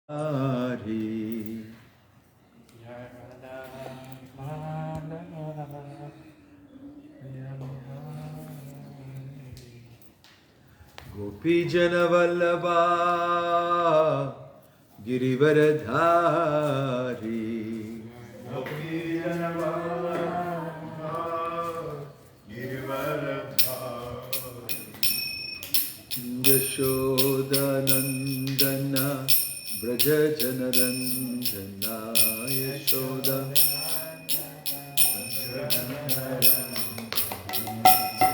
Hari. Gopi Jana Vallabha Girivaradhari. Gopi Jana Vallabha Girivaradhari. Yashoda Nandana Braja Janaranjana.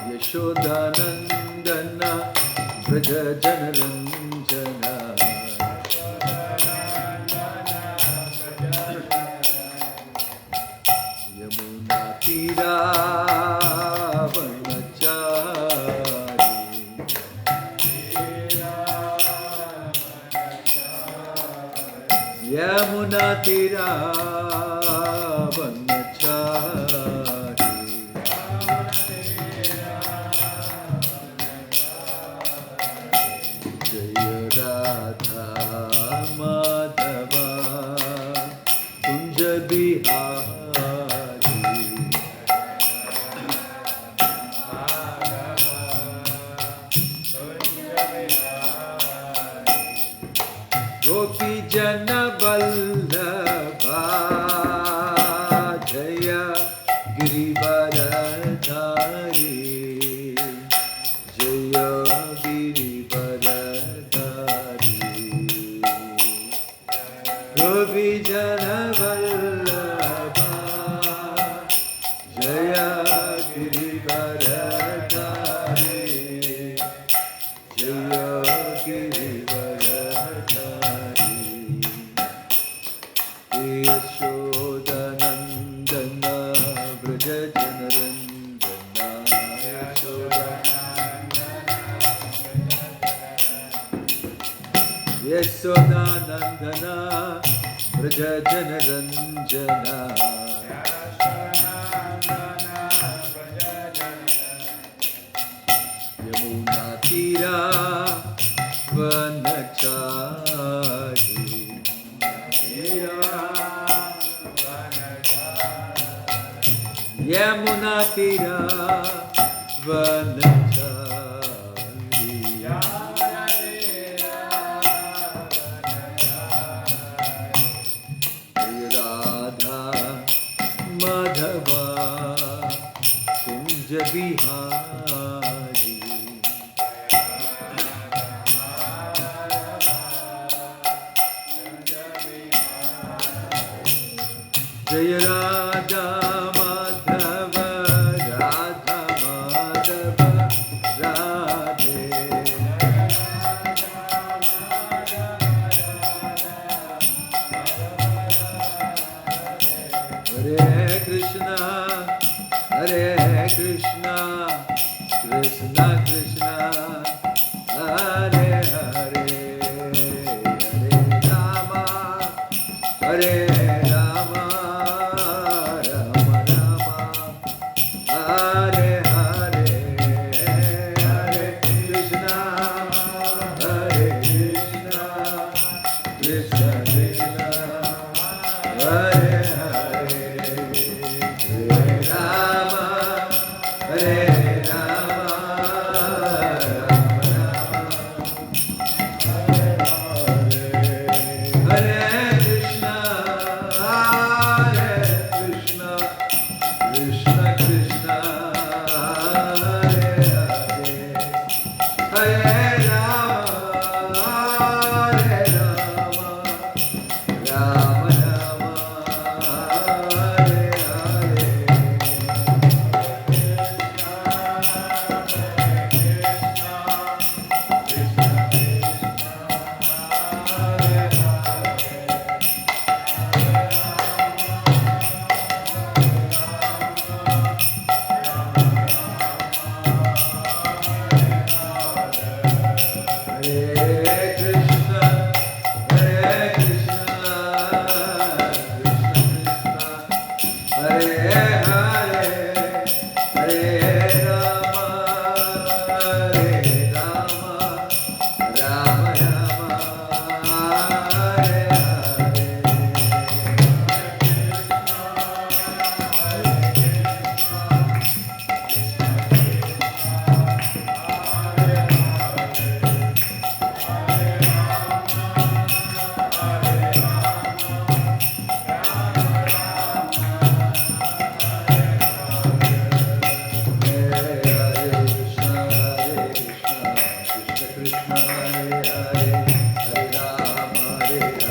Yashoda Nandana Braja Janaranjana. Yamuna Tira Yamuna Tira Vanachari. Jaya Radha Madhava Kunja Bihari. Gopi Jana Vallabha Jaya Girivaradhari. Jaya Girivaradhari. Gopi Jana Vallabha Jaya Girivaradhari. Jaya Girivaradhari. Yashoda Nandana Braja Janaranjana. Yashoda Nandana Braja Janaranjana. Yamuna Tira Vanachari. Yamuna Tira Vanachari. Radha Madhava Kunja Bihari. Jaya Radha Madhava Radha Madhava Radhe. Hare Krishna Hare Krishna Krishna Krishna Hare Hare. Hare Rama Hare Rama Rama Rama Hare Hare. Hare Krishna Hare Krishna Krishna Krishna Hare Hare. Hare Rama Hare Rama Rama Rama Hare Krishna Krishna Krishna Hare Hare. Hare Rama Rama Rama Hare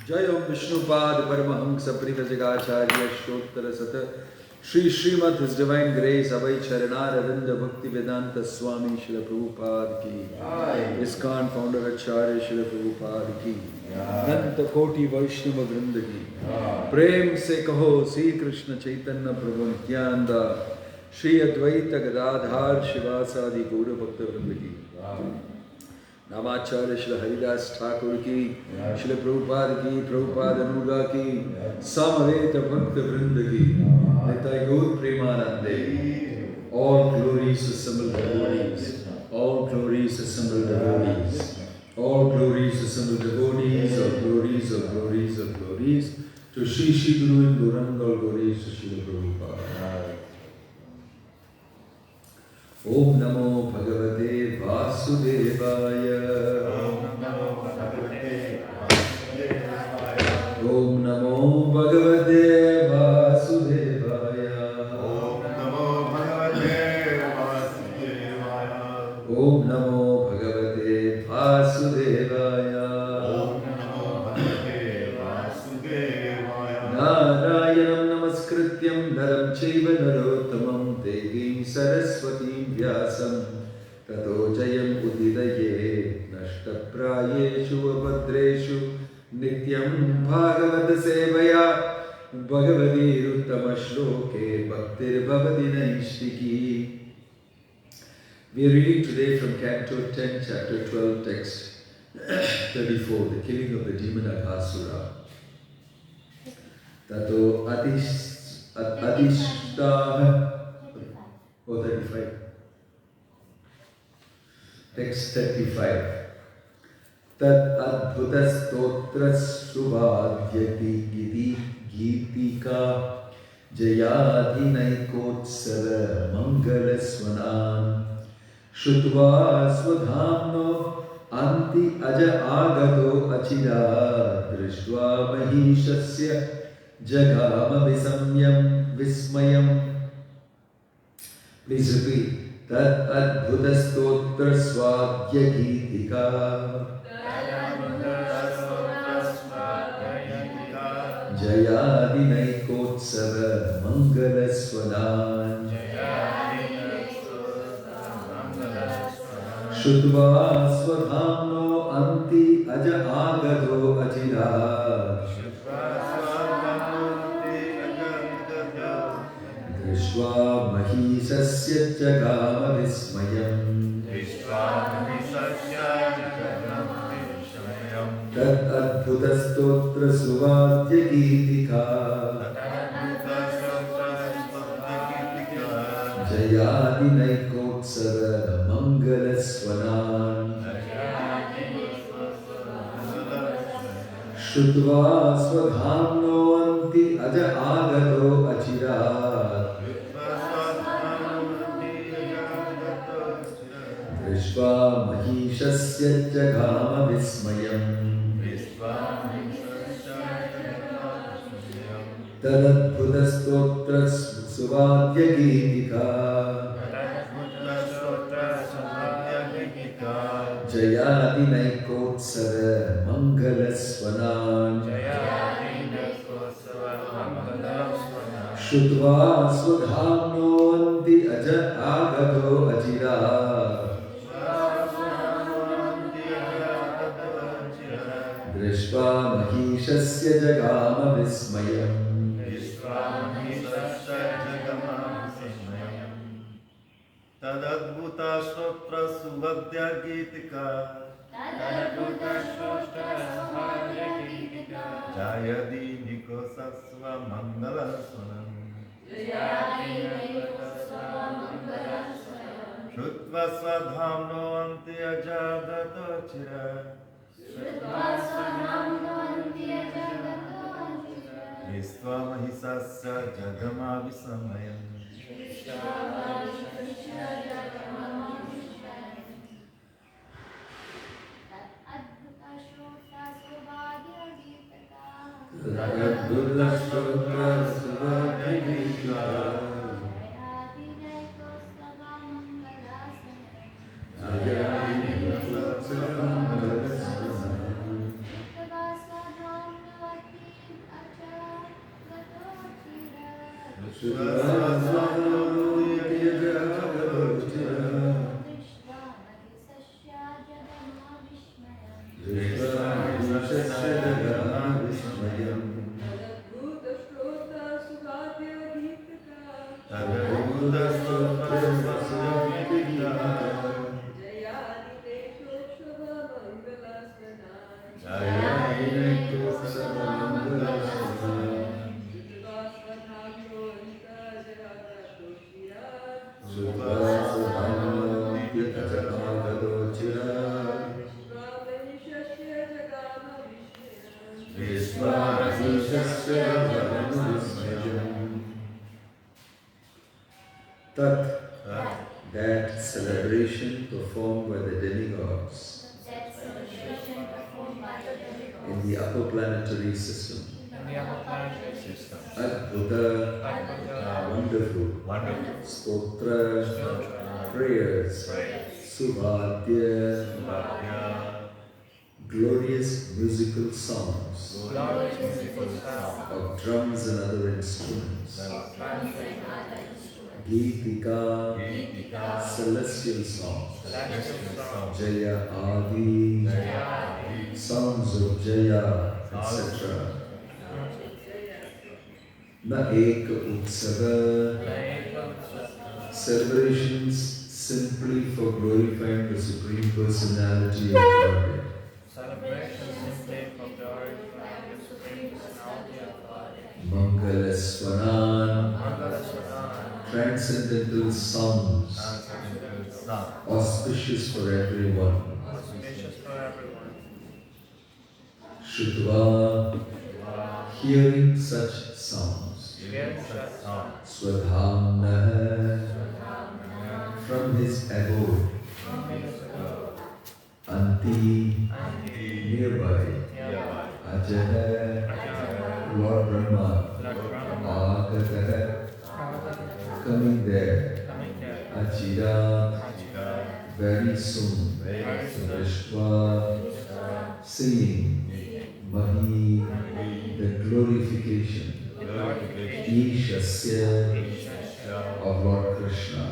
Jayam Vishnupad Paramahamsa Privajagacharya Shtottara Sata Shri Srimad His Divine Grace Abhay Charanaravindra Bhaktivedanta Swami Srila Prabhupada Ki ISKCON Founder Acharya Srila Prabhupada Ki Nanta Koti Vaishnava Vrinda Ki Prem Se Kaho Sri Krishna Chaitanya Prabhu Nityananda Shri Advaita Gadadhar Shivasadi Gaura Bhakta Vrinda Ki Namacharya Shri Haridas Thakur Ki, Shri Prabhupada Ki, Prabhupada Anuga Ki, Samaveta Bhakta Vrinda Ki, Nitai Gaur Premanande, all glories assembled devotees, all glories assembled devotees, all glories assembled devotees, all glories, all glories, all glories, to Shri Shri Guru and Gauranga, all glories to Shri Prabhupada. Om Namo Bhagavate Vasudevaya. Om Namo Bhagavate Vasudevaya. Om Namo Bhagavate Vasudevaya. Om Namo Bhagavate Vasudevaya. Om Namo Bhagavate Vasudevaya. Om Namo Bhagavate Vasudevaya. Narayanam Namaskrityam Naram Chaiva Narottamam Devim Saraswatim Vyasam Tato Jayam Udidaye Nashtaprayeshu Abhadreshu Nityam Bhagavata Sevaya Bhagavati Ruttama Shloke Bhaktir Bhavati Naishtiki. We are reading today from Canto 10, Chapter 12, text 34, the killing of the demon Aghasura. Tato Adishta 35. Text 35. Tat adbhutastotras subhadyati giti gitika jayadhinaikotsara mangalaswanan Shutva swadhamno anti aja agato achira drishva mahishasya jagama visamyam vismayam. Please repeat. Tat adbhuta stotra swadhya gitika jayadinaikotsava mangalaswanan Shutva swadhamno anti aja agato achira Vishwa Mahisasya Jagama Vismayam Tat Adbhuta Stotra Suvadhya Gitika Jayadinaikotsara Mangalaswanan Shutva Swadhamno Anti Aja Agato Achira Vishwa Mahishasya Jagama Vismayam Tadadbhuta Stotra Suvadhya Gitika Jayadinaikotsara Mangalaswanan Shutva Swadhamno Anti Aja Agato Achira Drishva Mahishasya Jagama Vismayam Tadadbhuta Shrotra Subhadya Gitika Jayadi Nikosasva Mangalaswanam Shrutva Swadhamno Anti Ajagato Chira Vishwa Mahisasya Jagama Visamayam Tat, that celebration performed by the demigods in the upper planetary system. Adbhuta, wonderful, stotra, prayers, subhadya, glorious musical songs of drums and other instruments. Geetika, celestial songs. Jaya Adi, songs of Jaya, etc. Na Ek Utsava, celebrations simply for glorifying the Supreme Personality of Godhead. Mangala Swanan, transcendental songs, auspicious for everyone. Shrutva, hearing such songs. Swadhamna, from his abode. Anti, nearby. Ajaha, Lord Brahma. Agataha, coming there. Achira, very soon. Vishwa, singing. Mahi, the glorification. Ishasya, of Lord Krishna.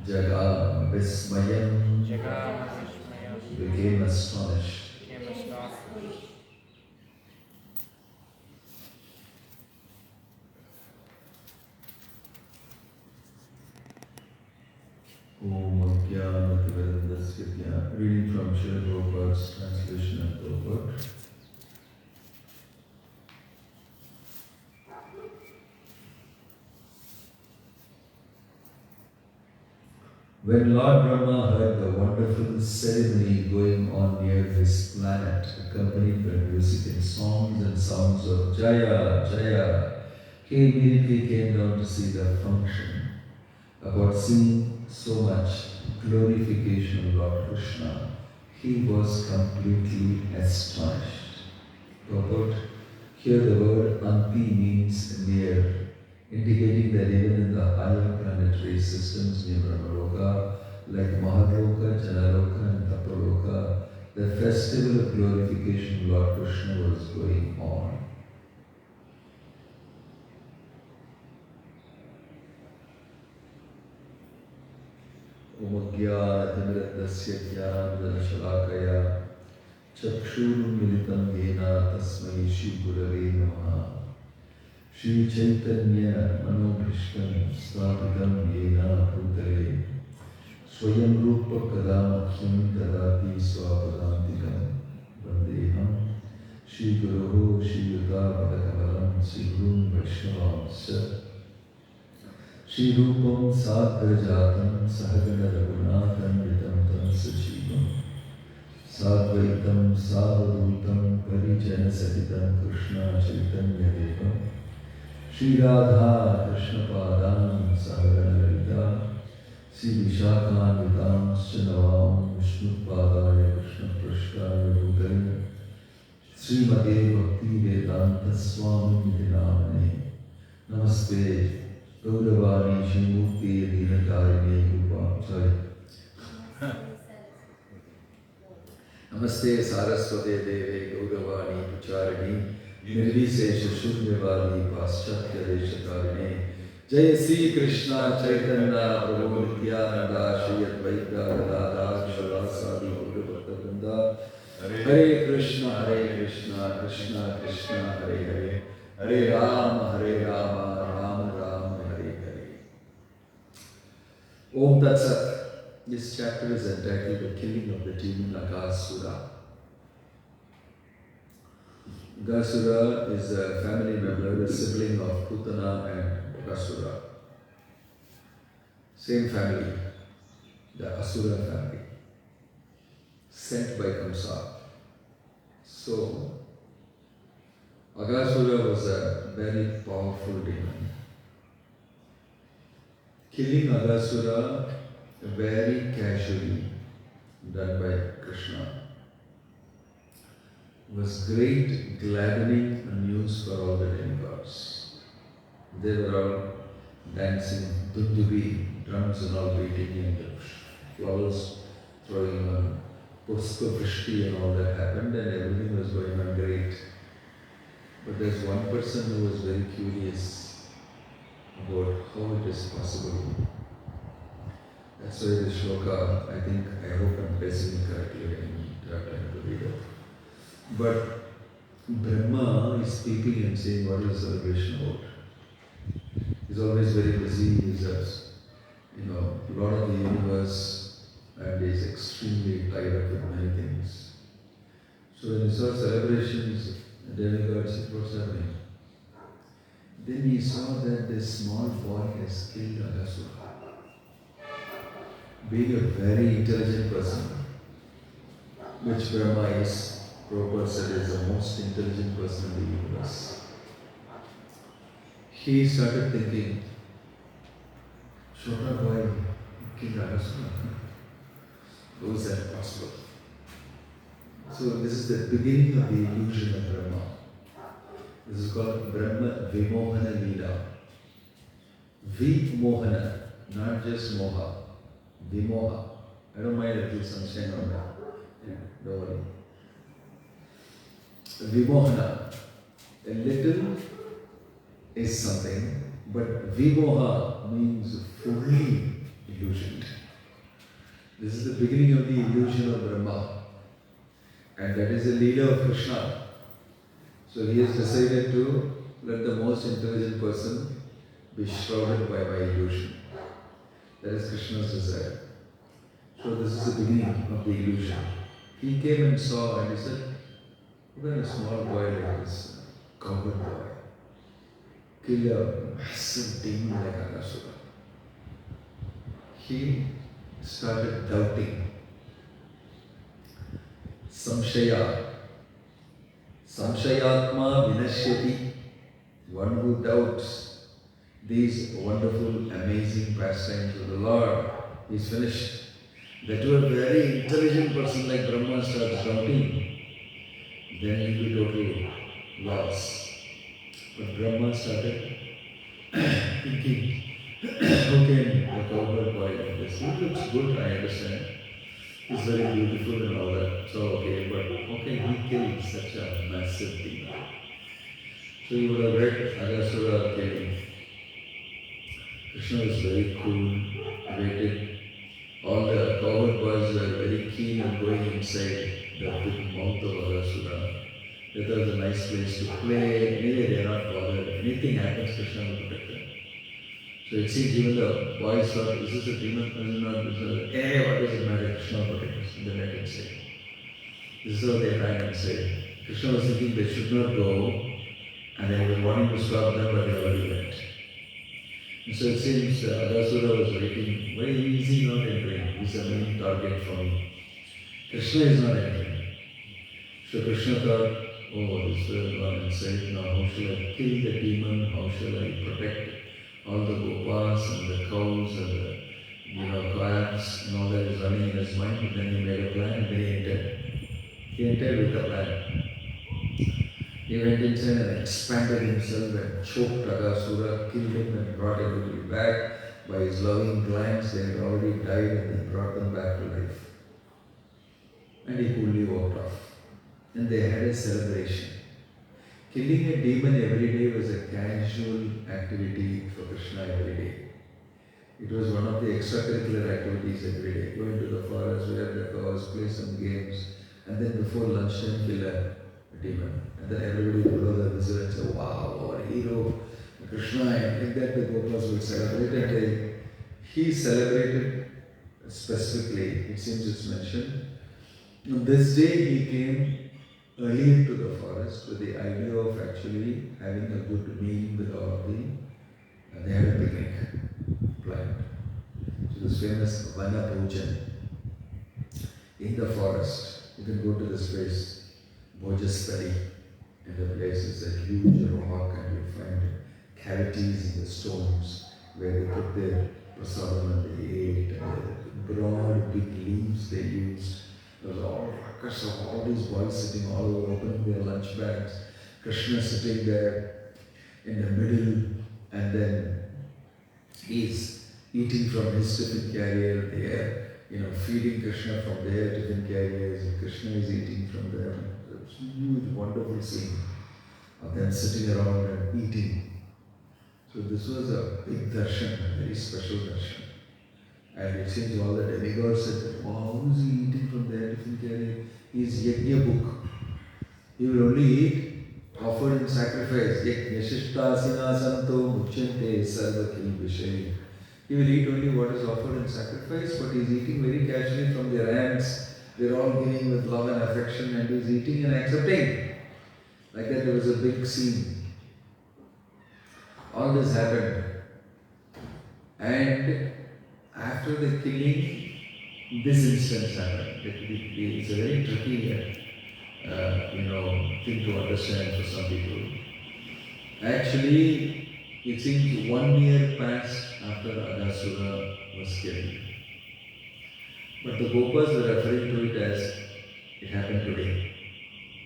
Jaga Vismayam, became astonished. Reading from Srila Prabhupada's translation and purport. When Lord Brahma heard the wonderful ceremony going on near his planet, accompanied by music and songs and sounds of Jaya, Jaya, he immediately came down to see the function. About seeing so much glorification of Lord Krishna, he was completely astonished. Purport: here the word Anti means near, indicating that even in the higher planetary systems near Brahmaloka, like Mahaloka, Janaloka and Tapaloka, the festival of glorification of Lord Krishna was going on. Omagyanatimirandasya jnananjalakaya chakshurunmilitam yena tasmai Shri Gurave Namaha. Shri Chaitanya Manobhishtam Sthapitam Yena Bhutale Swayam Rupa Kadamakyam Dadati Swapadantikam Vandeham Shri Guruho Shri Yuta Padakavalam Shri Gurun Vaishnavamsya Shri Rupam Sadharajatam Sahagana Raghunathan Vitam Tam Sajivam Sadvaitam Sadhutam Parijana Sahitam Krishna Chaitanya Devam Shri Radha Krishna Padam Sahagana Lalita Shri Vishakhanvitam Shanavam Vishnu Padaya Krishna Prashtaya Bhutaya Shri Mate Bhakti Vedanta Swami Nidinamane Namaste Gauravani Shri Mukti Adhinakarini Rupa. Sorry. Namaste Saraswate Deve Gauravani Pucharini Nirvisesha Shunyavadi Paschatya Deshakarine Jai Sri Krishna Chaitanya Prabhu Nityananda Shri Advaita Gadadhar Shavasadi Gaura Bhaktavrinda Hare Krishna Krishna Krishna Hare Hare Hare Rama Rama Rama Hare Hare. Om Tat Sat. This chapter is entitled The Killing of the Demon Aghasura. Aghasura is a family member, a sibling of Putana and Aghasura. Same family, the Asura family, sent by Kamsa. So, Aghasura was a very powerful demon. Killing Aghasura very casually done by Krishna was great gladdening news for all the demigods. They were all dancing, dundubi, drums and all beating, and the flowers throwing on, Pushpa Vrishti and all that happened, and everything was going on great. But there's one person who was very curious about how it is possible. That's why the shloka, I hope I'm placing it correctly when I have time to read it. But Brahma is speaking and saying, what is celebration about? He's always very busy, he's a lot of the universe, and he's extremely tied up with many things. So when he saw celebrations, the demigods said, what's happening? Then he saw that this small boy has killed Aghasura. Being a very intelligent person, which Brahma is, Prabhupada said is the most intelligent person in the universe. He started thinking, Shota boy killed Aghasura. How is that possible? So this is the beginning of the illusion of Brahma. This is called Brahma Vimohana Leela. Vimohana, not just Moha. Vimoha. I don't mind if there's sunshine on that. Yeah, don't worry. Vimohana. A little is something, but Vimoha means fully illusioned. This is the beginning of the illusion of Brahma. And that is the leader of Krishna. So he has decided to let the most intelligent person be shrouded by my illusion. That is Krishna's desire. So this is the beginning of the illusion. He came and saw and he said, look at a small boy like this, coward boy, kill a massive demon like Aghasura. He started doubting. Samshayatma vinashyati. One who doubts these wonderful, amazing pastimes of the Lord, he's finished. That to a very intelligent person like Brahma starts doubting, then he'll be totally lost. But Brahma started thinking, how can a cowboy boy like this? He looks good, I understand. He's very beautiful and all that, so okay, but how can he kill such a massive demon? So you would have read Aghasura killing. Krishna was very cool, waited. All the cowherd boys were very keen on going inside the big mouth of Aghasura. That was a nice place to play. Anyway, they are not bothered. Anything happens, Krishna will protect them. So it seems even the boys thought, is this a demon? Is it not? Hey, what does it matter? Krishna will protect us. And then let him say. This is how they ran and said. Krishna was thinking they should not go, and they were wanting to stop them, but they already went. And so it seems Aghasura was waiting, very easy not entering. He's a main target for me. Krishna is not entering. So Krishna thought, oh, this will go and say, now how shall I kill the demon? How shall I protect all the gopas and the cows and the calves and all that is running in his mind? But then he made a plan and then he entered. He entered with a plan. He went inside and expanded himself and choked Aghasura, killed him and brought everybody back. By his loving glance, they had already died and he brought them back to life. And he coolly walked off. And they had a celebration. killing a demon every day was a casual activity for Krishna every day. It was one of the extracurricular activities every day. Go into the forest, wear the cows, play some games, and then before lunchtime kill a demon. And then everybody would go to the visit and say, wow, our hero, Krishna, and like that the Gopas would celebrate. And he celebrated specifically, it seems it's mentioned. On this day he came early into the forest with the idea of actually having a good meal with all of they had a picnic planned. So this famous Vana Bhojan in the forest. You can go to this place, Bhojastari, and the place is a huge rock and you find cavities in the stones where they put their prasadam and they ate, and the broad big leaves they used. There was all ruckus of all these boys sitting all over, opening their lunch bags. Krishna sitting there in the middle, and then he's eating from his tiffin carrier. They are, feeding Krishna from their tiffin carriers, and Krishna is eating from them. It's a huge, wonderful scene of them sitting around and eating. So this was a big darshan, a very special darshan. And it seems all the demigods said, wow, who is he eating from there? Different carrier? He is Yajna book. He will only eat offered in sacrifice. Yajnashishta sinasanto muchyante sarvakil vishay. He will eat only what is offered in sacrifice, but he is eating very casually from their hands. They are all giving with love and affection, and he is eating and accepting. Like that, there was a big scene. All this happened. And after the killing, this instance happened. It's a very tricky, thing to understand for some people. Actually, it seems 1 year passed after Adasura was killed. But the Gopas were referring to it as it happened today,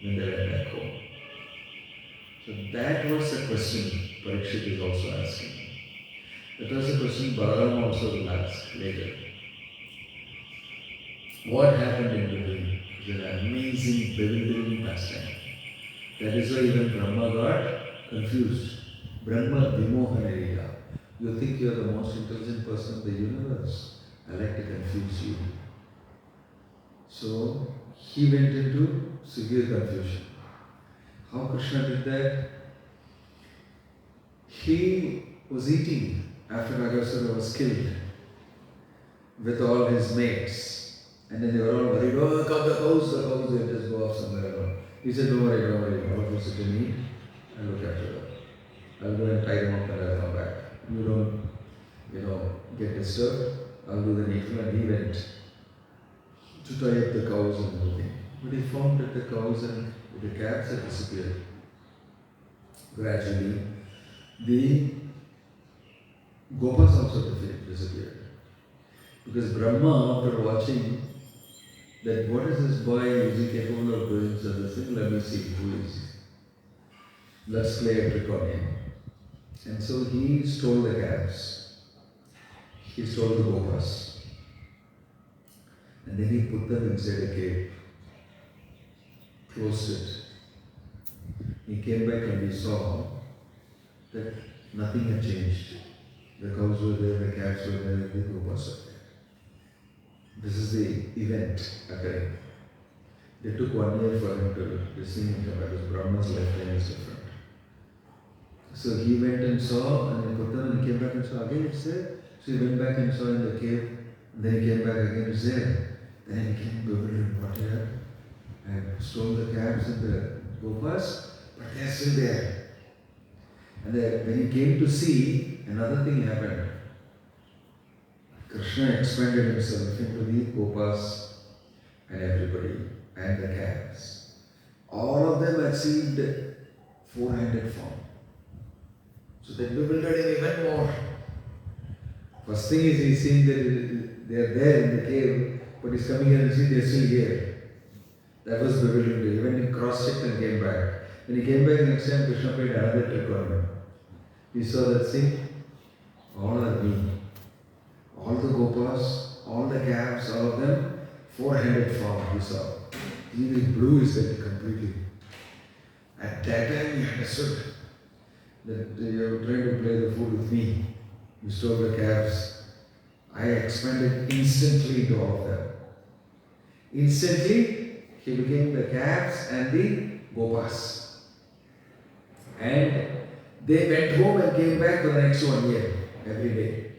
when they went back home. So that was a question Parikshit is also asking. That was a question Balaram also will ask later. What happened in between? It was an amazing, bewildering pastime. That is why even Brahma got confused. Brahma Vimohanariya. You think you are the most intelligent person in the universe. I like to confuse you. So he went into severe confusion. How Krishna did that? He was eating after Nagasura was killed with all his mates. And then they were all worried, oh, the cows, they'll just go off somewhere around. He said, don't worry, all of you sit and eat, I'll look after them. I'll go and tie them up and I'll come back. You don't, get disturbed. I'll do the needful. And he went to tie up the cows and everything. But he found that the cows and the calves had disappeared. Gradually, the Gopas also disappeared. Because Brahma, after watching that what is this boy, is he capable of doing such a thing? Let me see who is he. Let's play a trick on him. And so he stole the calves. He stole the Gopas. And then he put them inside a cave. Closed it. He came back and he saw that nothing had changed. The cows were there, the calves were there, the Gopas were there. This is the event occurring. It took 1 year for him to receive him because Brahma's lifetime is different. So he went and saw, and he put them and he came back and saw again it's there. So he went back and saw in the cave, and then he came back again, it's there. Then he came bewildered, what here? And stole the calves and the Gopas, but they are still there. And when he came to see, another thing happened. Krishna expanded himself into the Gopas and everybody, and the calves. All of them achieved four-handed form. So they bewildered him even more. First thing is he's seeing that they are there in the cave, but he's coming here and seeing they're still here. That was bewildering to him. He went and cross-checked and came back. When he came back next time, Krishna played another trick on him. He saw that, see, all are me. All the Gopas, all the calves, all of them, four-handed form, he saw. He blew his head completely. At that time he understood that you are trying to play the fool with me. You stole the calves. I expanded instantly into all of them. Instantly, he became the calves and the gopas. And they went home and came back for the next 1 year, every day.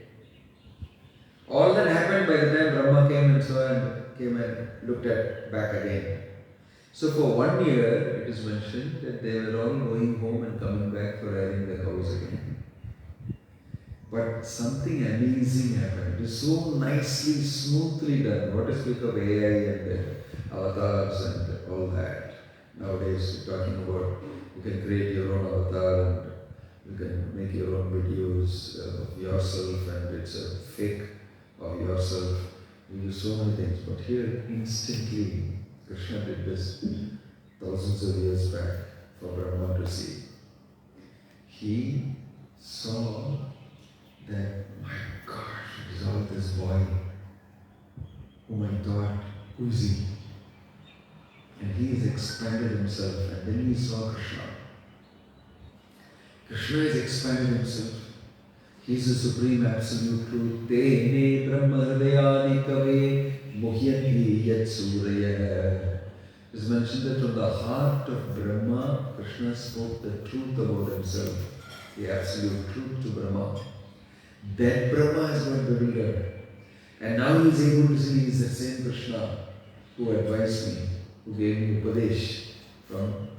All that happened by the time Brahma came and so and came and looked at back again. So for 1 year, it is mentioned that they were all going home and coming back for riding the cows again. But something amazing happened. It is so nicely, smoothly done. What is speak of AI and the avatars and all that. Nowadays, we're talking about you can create your own avatar and you can make your own videos of yourself and it's a fake of yourself. You use so many things. But here, instantly, Krishna did this thousands of years back for Brahma to see. He saw that, my gosh, it is all this boy whom I thought, who is he? And he has expanded himself, and then he saw Krishna. Krishna has expanded himself. He is the supreme absolute truth. Tene brahma hridayani kave muhyanti yat suraya. It is mentioned that from the heart of Brahma, Krishna spoke the truth about himself, the absolute truth to Brahma. That Brahma has got bewildered. And now he is able to see he is the same Krishna who advised me, who gave me Upadesh from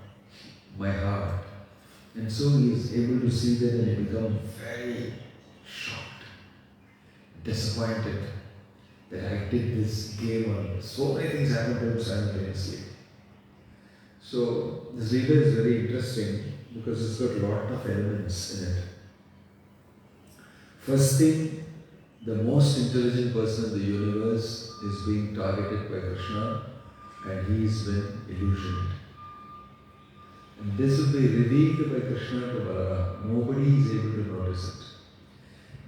my heart. And so he is able to see that and he becomes very shocked, disappointed that I did this game on. So many things happened to him simultaneously. So this Leela is very interesting because it's got a lot of elements in it. First thing, the most intelligent person in the universe is being targeted by Krishna and he's been illusioned. And this will be revealed by Krishna to Balaram. Nobody is able to notice it.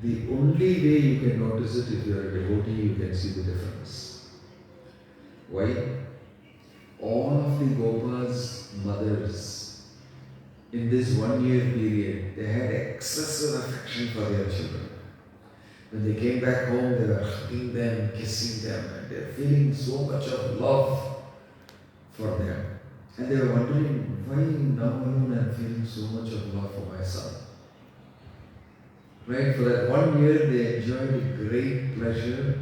The only way you can notice it, if you are a devotee, you can see the difference. Why? All of the Gopas' mothers in this 1 year period, they had excessive affection for their children. When they came back home, they were hugging them, kissing them, and they were feeling so much of love for them. And they were wondering, why now alone I'm feeling so much of love for my son? Right? For that 1 year, they enjoyed great pleasure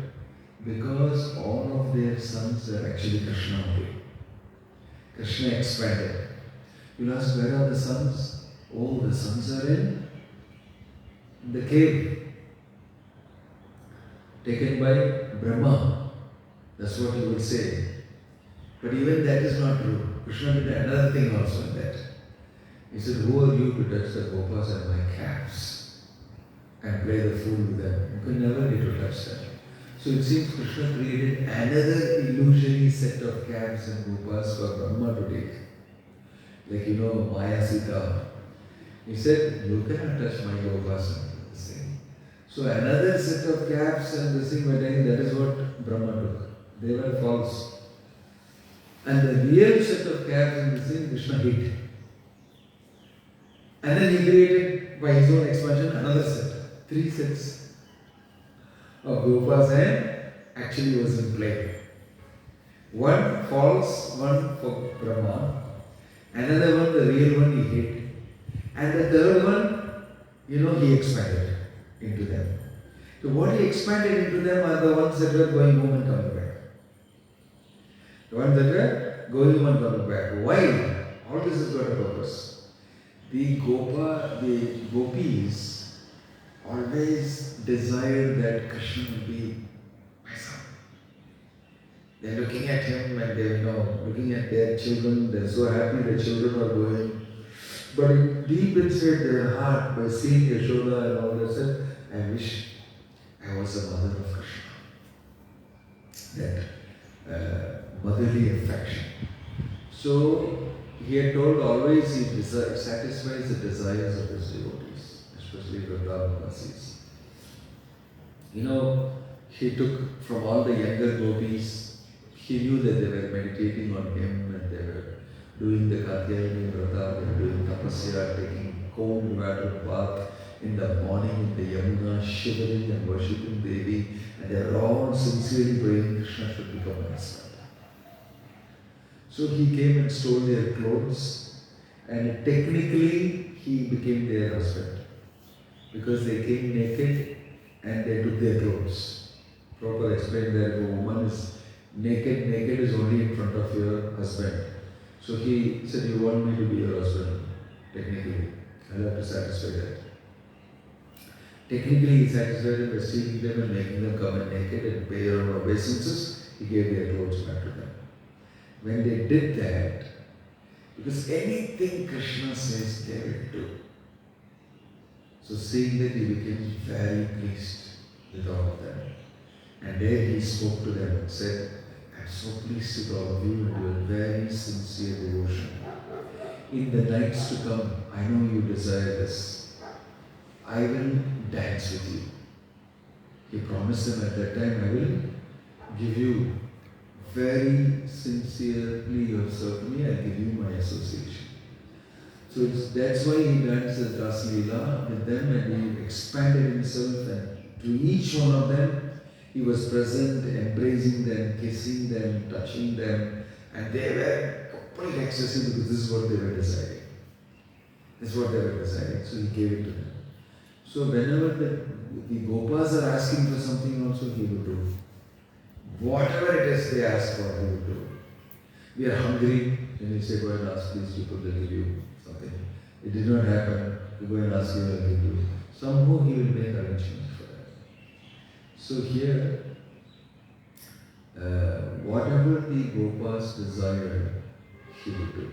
because all of their sons were actually Krishna only. Krishna expanded. You'll ask, where are the sons? Oh, the sons are in the cave. Taken by Brahma. That's what you would say. But even that is not true. Krishna did another thing also in that. He said, who are you to touch the gopas and my calves and play the fool with them? You can never get to touch them. So it seems Krishna created another illusory set of calves and gopas for Brahma to take. Like Maya Sita. He said, you cannot touch my gopas and this thing. So another set of calves and this thing, that is what Brahma took. They were false. And the real set of calves and this thing, Krishna hid. And then he created, by his own expansion, another set. 3 sets of gopas and actually was in play. One false, one for Brahma. Another one, the real one, he hid. And the third one, he expanded into them. So what he expanded into them are the ones that were going home and coming back. The ones that were going home and coming back. Why? All this has got a purpose. The gopis always desired that Krishna will be my son. They're looking at him and they're looking at their children. They're so happy their children are going. But deep inside their heart, by seeing Yashoda and all that, said, I wish I was the mother of Krishna. That motherly affection. So he had told always he satisfies the desires of his devotees, especially Vrindavanvasis. He took from all the younger gopis, he knew that they were meditating on him and they were doing the Katyayani Vrata, they were doing tapasya, taking cold water bath in the morning in the Yamuna, shivering and worshipping Devi, and they were all sincerely praying Krishna should become my husband. So he came and stole their clothes, and technically he became their husband because they came naked and they took their clothes. Prabhupada explained that if a woman is naked is only in front of your husband. So he said, you want me to be your husband? Technically, I'll have to satisfy that. Technically, he satisfied them by stealing them and making them come in naked and pay their own obeisances. He gave their clothes back to them. When they did that, because anything Krishna says, they will do. So seeing that, he became very pleased with all of them. And there he spoke to them and said, I'm so pleased with all of you and your very sincere devotion. In the nights to come, I know you desire this. I will dance with you. He promised them at that time, I will give you very sincerely you have served me, I'll give you my association. So that's why he danced as Ras Leela with them, and he expanded himself, and to each one of them he was present, embracing them, kissing them, touching them, and they were completely ecstasy because this is what they were desiring. This is what they were desiring, so he gave it to them. So whenever the Gopas are asking for something also, he would do. Whatever it is they ask for, he would do. We are hungry, and he said, go and ask these people, they'll give you something. It did not happen, you go and ask him, they'll give you. Somehow he will make arrangements for that. So here, whatever the Gopas desired, he would do.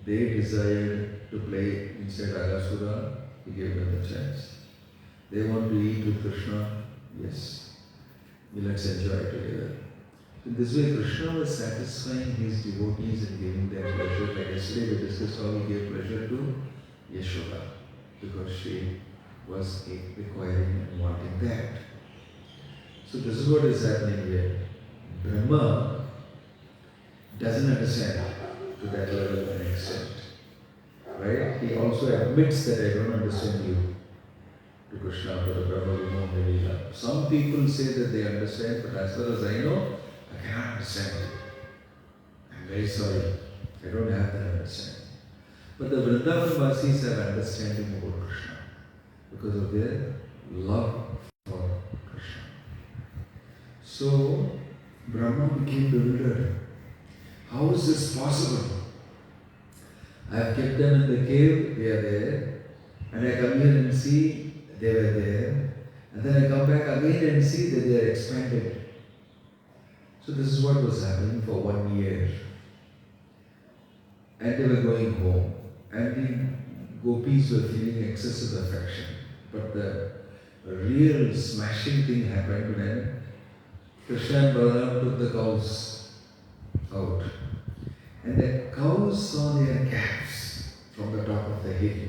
They desired to play inside Agasura, he gave them the chance. They want to eat with Krishna, yes, let's enjoy together. In this way, Krishna was satisfying his devotees and giving them pleasure. Like yesterday we discussed how he gave pleasure to Yashoda, because she was requiring and wanting that. So this is what is happening here. Brahma doesn't understand to that level and extent. Right? He also admits that I don't understand you. To Krishna, to the Brahma, Vimoha. Some people say that they understand, but as far as I know, I cannot understand it. I'm very sorry. I don't have that understanding. But the Vrindavan Vasis have understanding about Krishna because of their love for Krishna. So, Brahma became bewildered. How is this possible? I have kept them in the cave, they are there, and I come here and see they were there, and then I come back again and see that they are expanded. So this is what was happening for 1 year. And they were going home, and the gopis were feeling excessive affection. But the real smashing thing happened when Krishna and Balaram took the cows out. And the cows saw their calves from the top of the hill.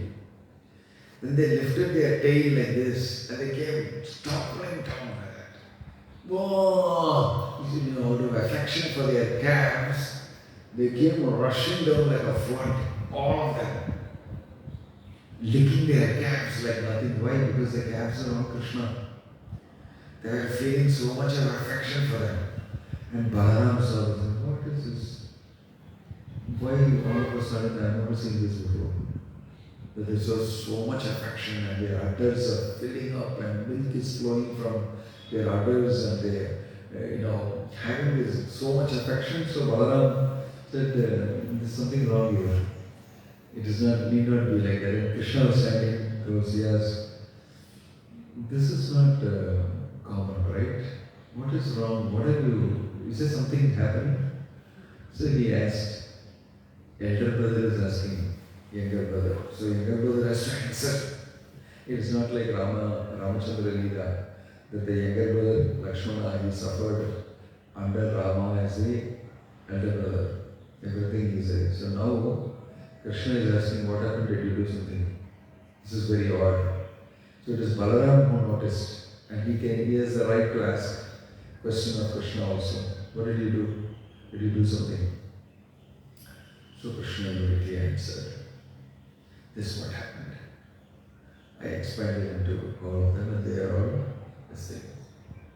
Then they lifted their tail like this, and they came toppling down like that. Whoa! You know, out of affection for their calves, they came rushing down like a flood, all of them, licking their calves like nothing. Why? Because the calves are all Krishna. They were feeling so much of affection for them. And Balaram saw this, what is this? Why all of a sudden I have never seen this before? That there was so much affection and their udders are filling up and milk is flowing from their udders and they, having this so much affection. So Balaram said, there's something wrong here. It need not be like that. And Krishna was standing close. He asked, this is not common, right? What is wrong? What have you? Is there something happening? So he asked. Elder brother is asking younger brother. So younger brother has to answer. It is not like Ramachandra Leela, that the younger brother, Lakshmana, he suffered under Rama as the elder brother. Everything he said. So now Krishna is asking, what happened? Did you do something? This is very odd. So it is Balaram who noticed, and he has the right to ask question of Krishna also. What did you do? Did you do something? So Krishna immediately answered, this is what happened. I expanded into all of them and they are all the same,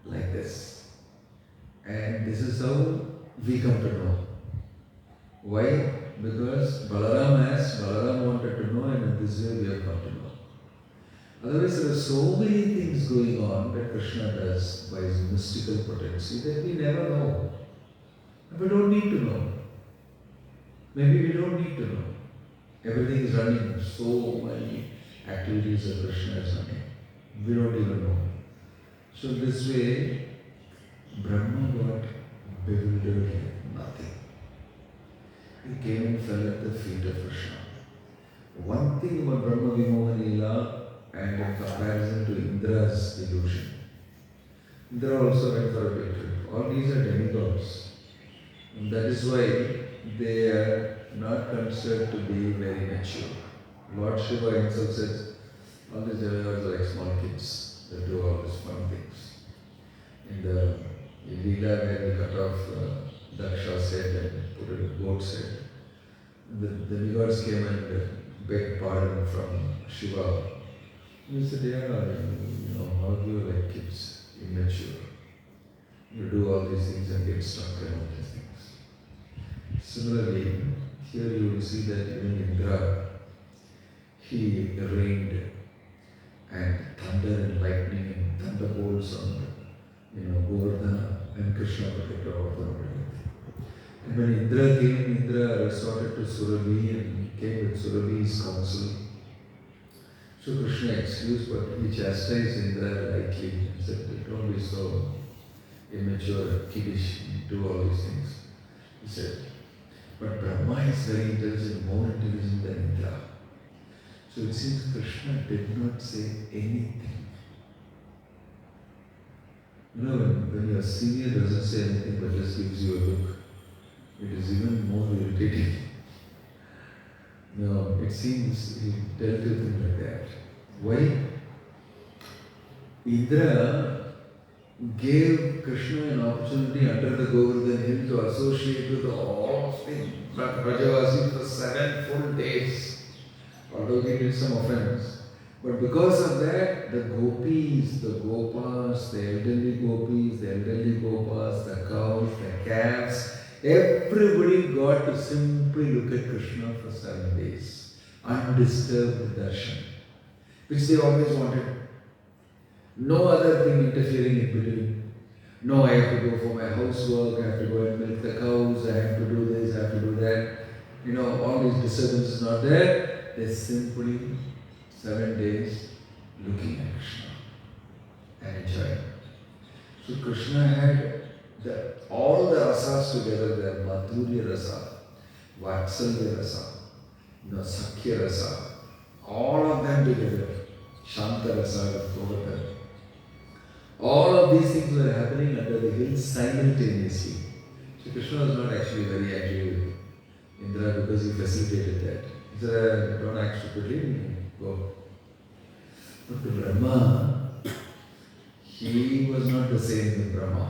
like this. And this is how we come to know. Why? Because Balaram wanted to know, and in this way we have come to know. Otherwise, there are so many things going on that Krishna does by his mystical potency that we never know. We don't need to know. Maybe we don't need to know. Everything is running, so many activities of Krishna is running. We don't even know. So this way, Brahma got bewildered like nothing. He came and fell at the feet of Krishna. One thing about Brahma Vimohan Leela and in comparison to Indra's illusion. Indra also went for a big trip. All these are demigods. And that is why they are not considered to be very mature. Lord Shiva himself says, all these demigods are like small kids that do all these fun things. In the Leela where he cut off Daksha's head and put it in a goat's head, the demigods came and begged pardon from Shiva. He said, how do you like kids, immature? You do all these things and get stuck in all these things. Similarly, here you will see that even Indra, he rained and thunder and lightning and thunderbolts on Govardhana and Krishna protected Govardhana. And when Indra came, Indra resorted to Surabhi and came with Surabhi's counsel. So Krishna excused, but he chastised Indra lightly and said, don't be so immature, kiddish, do all these things. He said, but Brahma is very intelligent, more intelligent than Indra. So it seems Krishna did not say anything. When your senior doesn't say anything but just gives you a look, it is even more irritating. No, it seems he dealt with him like that. Why? Indra gave Krishna an opportunity under the Govardhan hill to associate with all of the Brajavasis for 7 full days, although he did some offense. But because of that, the gopis, the gopas, the elderly gopis, the elderly gopas, the cows, the calves, everybody got to simply look at Krishna for 7 days. Undisturbed darshan, which they always wanted. No other thing interfering in between. No, I have to go for my housework, I have to go and milk the cows, I have to do this, I have to do that. All these disturbances not there. They simply 7 days looking at Krishna and enjoying. So Krishna had all the rasas together there, Madhurya rasa, Vatsalya rasa, Sakhya rasa, all of them together, Shanta rasa, Govardhan. All of these things were happening under the hill simultaneously. So Krishna was not actually very angry with Indra because he facilitated that. He said, don't act stupidly, go. But to Brahma, he was not the same with Brahma.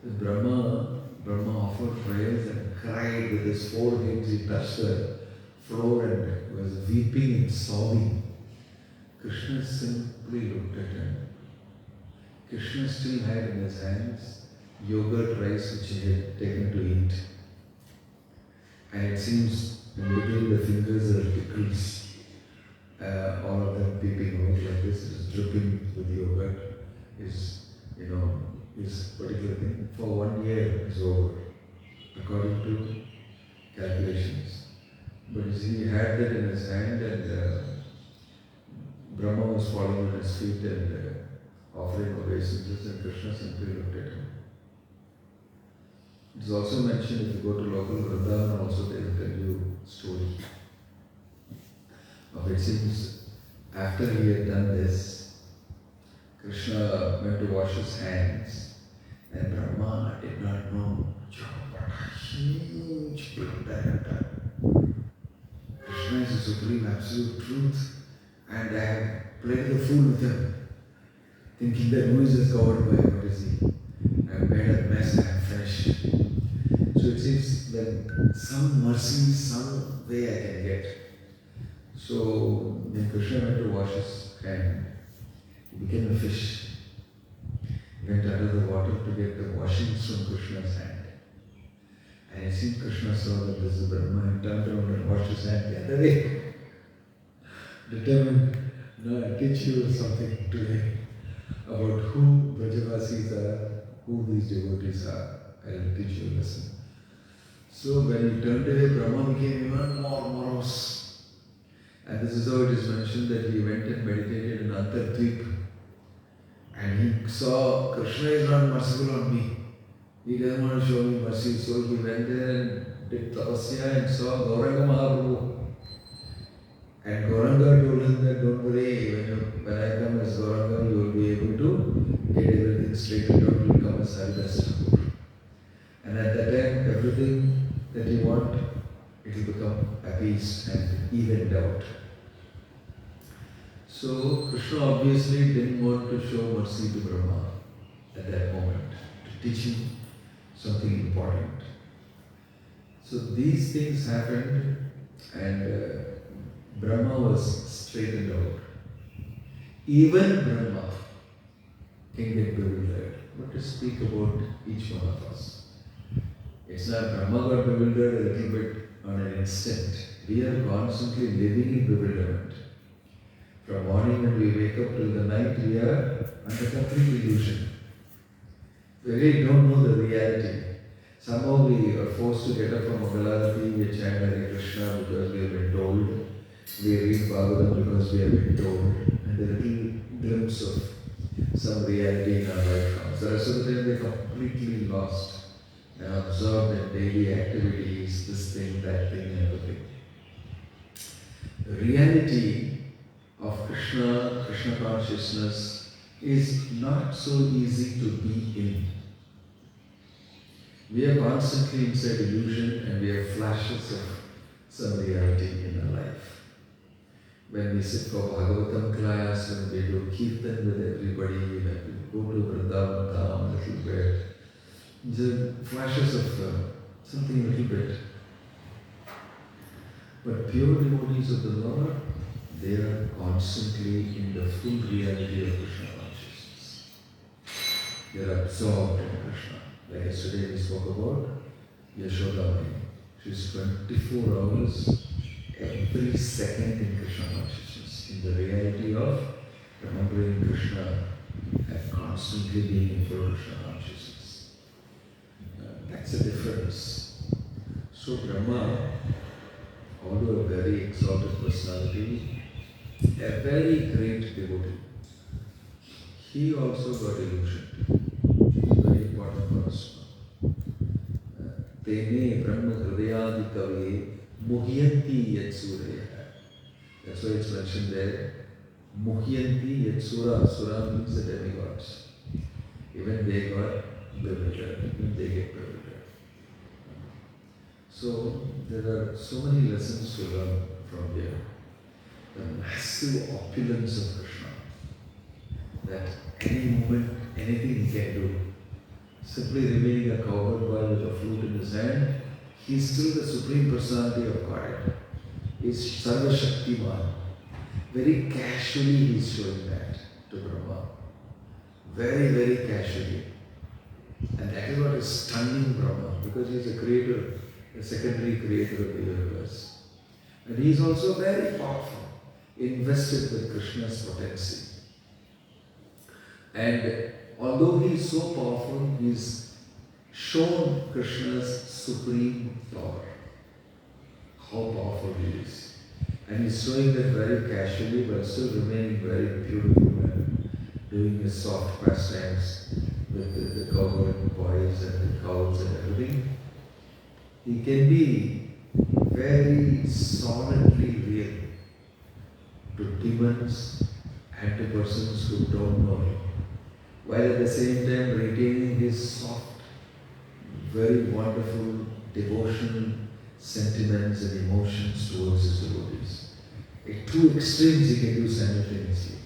With Brahma offered prayers and cried with his 4 hands. He touched the floor and was weeping and sobbing. Krishna simply looked at him. Krishna still had in his hands yogurt rice which he had taken to eat. And it seems in between the fingers are tickles. All of them peeping out like this, is dripping with yogurt, his particular thing for 1 year is over, according to calculations. But you see, he had that in his hand and Brahma was falling on his feet and offering obeisances, and Krishna simply looked at him. It is also mentioned, if you go to local Vrindavan also, they will tell you a story. It seems after he had done this, Krishna went to wash his hands and Brahma did not know what a huge blunder I have done. Krishna is the supreme absolute truth and I have played the fool with him, thinking that who is this God by what is he? I have made a mess, I have finished. So it seems that some mercy, some way I can get. So when Krishna went to wash his hand, he became a fish. He went under the water to get the washings from Krishna's hand. And I see Krishna saw that this is Brahma and turned around and washed his hand the other way. Determined, no, I'll teach you something today about who Brajavasis are, who these devotees are. I'll teach you a lesson. So when he turned away, Brahma became even more morose. And this is how it is mentioned that he went and meditated in Antardvip. And he saw Krishna is not merciful on me. He doesn't want to show me mercy. So he went there and did tapasya and saw Gauranga Mahaprabhu. And Gauranga told him that don't worry, when I come as Gauranga, you will be able to get everything straightened out, you will come as Haridas Thakur. And at that time, everything that you want, it will become appeased and evened out. So Krishna obviously didn't want to show mercy to Brahma at that moment, to teach him something important. So these things happened and Brahma was straightened out. Even Brahma can get bewildered. What to speak about each one of us? It's not Brahma got bewildered a little bit on an instant. We are constantly living in bewilderment. From morning when we wake up till the night, we are under complete illusion. We really don't know the reality. Somehow we are forced to get up from Mangalarati, we chant Hare Krishna because we have been told. We read Bhagwatam because we have been told. And a little glimpse of some reality in our life comes. The rest of the time they are completely lost and absorbed in daily activities, this thing, that thing, and everything. The reality of Krishna, Krishna consciousness is not so easy to be in. We are constantly inside illusion and we have flashes of some reality in our life. When we sit for Bhagavatam class, when we do Kirtan with everybody, when we go to Vrindavan Dham a little bit, the flashes of something a little bit. But pure devotees of the Lord, they are constantly in the full reality of Krishna consciousness. They are absorbed in Krishna. Like yesterday we spoke about Yashodamani. She's 24 hours, every second in Krishna consciousness, in the reality of remembering Krishna and constantly being in full Krishna consciousness. That's the difference. So Brahma, although a very exalted personality, a very great devotee, he also got illusioned. Very important for us. Tene Brahma Hridayadi Kavi Muhyanti Yatsuraya. That's why it's mentioned there. Muhyanti Yatsura. Sura means the demigods. Even they got bewildered. Even they get bewildered. So there are so many lessons to learn from here. The massive opulence of Krishna. That any moment, anything he can do. Simply remaining a cowherd boy with a flute in his hand, he is still the Supreme Personality of Godhead. He is Sarva Shaktiman. Very casually he is showing that to Brahma. Very, very casually. And that is what is stunning Brahma, because he is a creator, a secondary creator of the universe. And he is also very powerful, invested with Krishna's potency. And although he is so powerful, he is shown Krishna's supreme power. How powerful he is. And he is showing that very casually, but still remaining very beautiful and doing his soft pastimes with the cowherd boys and the cows and everything. He can be very solidly real to demons and to persons who don't know him, while at the same time retaining his soft, very wonderful devotional sentiments and emotions towards his devotees. At two extremes he can do simultaneously.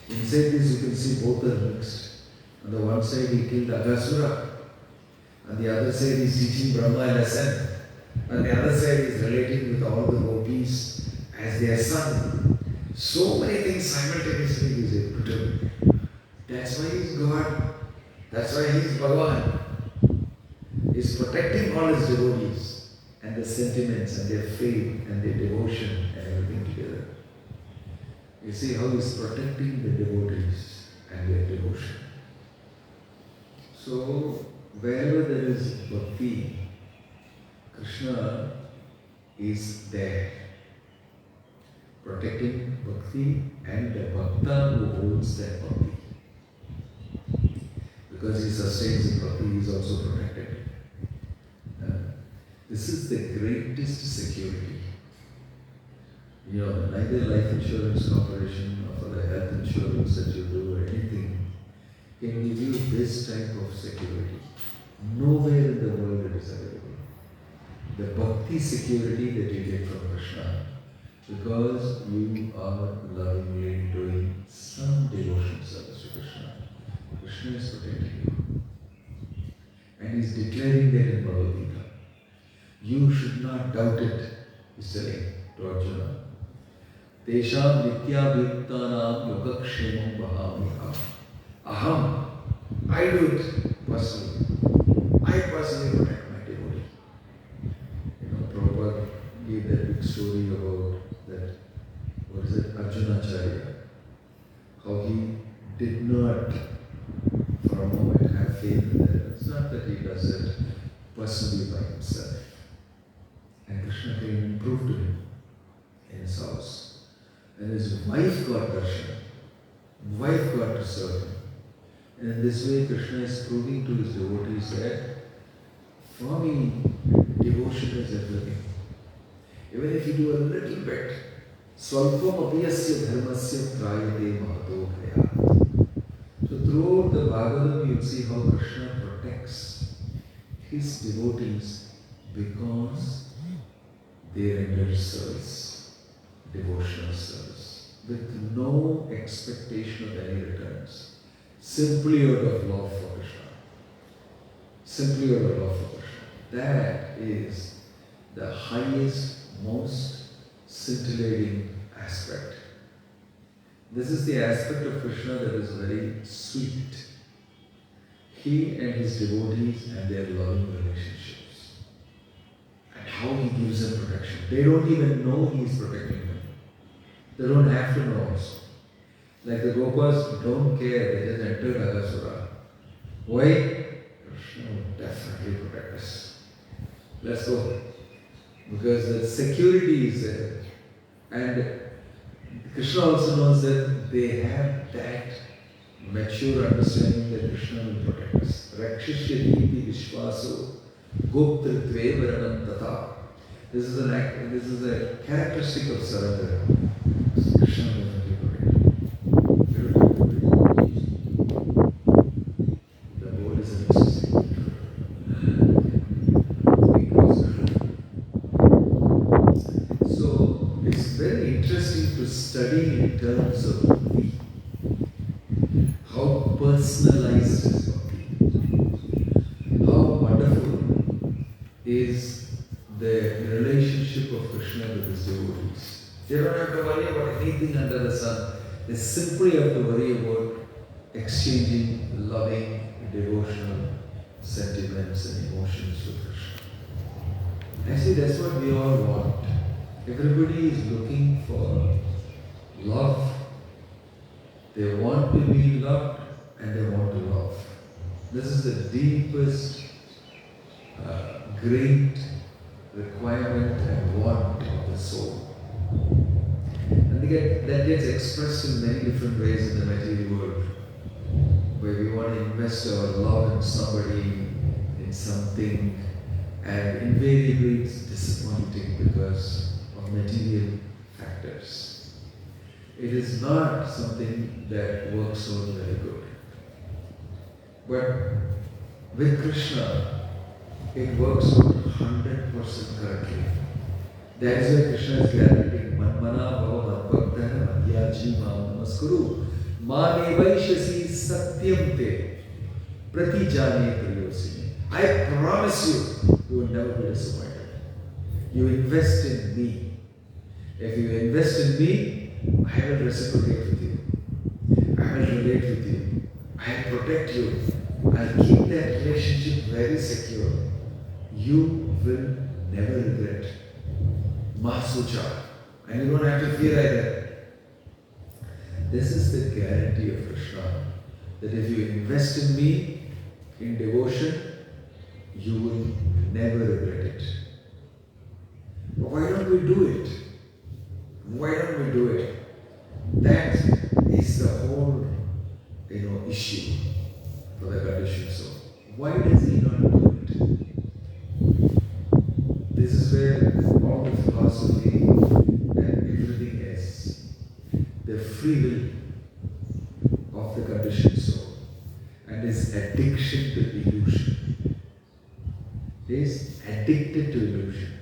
Inside this you can see both are mixed. On the one side he killed Aghasura, on the other side he is teaching Brahma a lesson. On the other side, he is relating with all the gopis as their son. So many things simultaneously he is able to do. That's why he is God. That's why he is Bhagavan. He is protecting all his devotees and their sentiments and their faith and their devotion and everything together. You see how he is protecting the devotees and their devotion. So, wherever there is bhakti, Krishna is there, protecting bhakti and the bhakta who holds that bhakti. Because he sustains in bhakti, he is also protected. This is the greatest security. You know, neither life insurance corporation or the health insurance that you do or anything can give you this type of security. Nowhere in the world it is available. The bhakti security that you get from Krishna, because you are lovingly doing some devotion service to Krishna. Krishna is protecting you. And he is declaring that in Bhagavad Gita. You should not doubt it, he is telling to Arjuna. Tesham nityabhyuktanam yogakshemam vahami aham. I do it personally. I personally protect my devotee. You know, Prabhupada gave that big story about that, what is it, Arjunacharya. How he did not for a moment have faith in that. It's not that he does it personally by himself. And Krishna came and proved to him in his house. And his wife got darshan. Wife got to serve him. And in this way, Krishna is proving to his devotees that for me, devotion is everything. Even if you do a little bit, Swalpam apiyasya dharmasya trayate mahato bhayat. So throughout the Bhagavatam, you see how Krishna protects his devotees because they render service, devotional service, with no expectation of any returns. Simply out of love for Krishna. Simply out of love for Krishna. That is the highest, most scintillating aspect. This is the aspect of Krishna that is very sweet. He and his devotees and their loving relationships. And how he gives them protection. They don't even know he is protecting them. They don't have to know also. Like the Gopas don't care, they just enter Agasura. Why? Krishna will definitely protect us. Let's go. Because the security is there. And Krishna also knows that they have that mature understanding that Krishna will protect us. Rakshishyaditi vishvaso goptritve varanam tata. This is a characteristic of surrender. Krishna will definitely protect you. The board is an ecstasy. So it's very interesting to study in terms of bhakti. How personalized is bhakti. How wonderful is the relationship of Krishna with his devotees. They don't have to worry about anything under the sun. They simply have to worry about exchanging loving, devotional sentiments and emotions with Krishna. Actually, that's what we all want. Everybody is looking for love. They want to be loved and they want to love. This is the deepest, great requirement and want of the soul. And that gets expressed in many different ways in the material world, where we want to invest our love in somebody, in something, and invariably it's disappointing because of material factors. It is not something that works out very good. But with Krishna, it works out 100% correctly. That is why Krishna is guaranteeing Manmana Bhava Madbhaktana Madhyaji Mam Namaskuru Mane Vaishasi Satyam Te Prati Jane Priyosini. I promise you, you will never be disappointed. You invest in me. If you invest in me, I will reciprocate with you. I will relate with you. I will protect you. I'll keep that relationship very secure. You will never regret. Mahasucha. And you don't have to fear either. This is the guarantee of Krishna. That if you invest in me, in devotion, you will never regret it. But why don't we do it? Why don't we do it? That is the whole, issue for the conditioned soul. Why does he not do it? This is where all the philosophy and everything is. The free will of the conditioned soul and his addiction to illusion. He is addicted to illusion.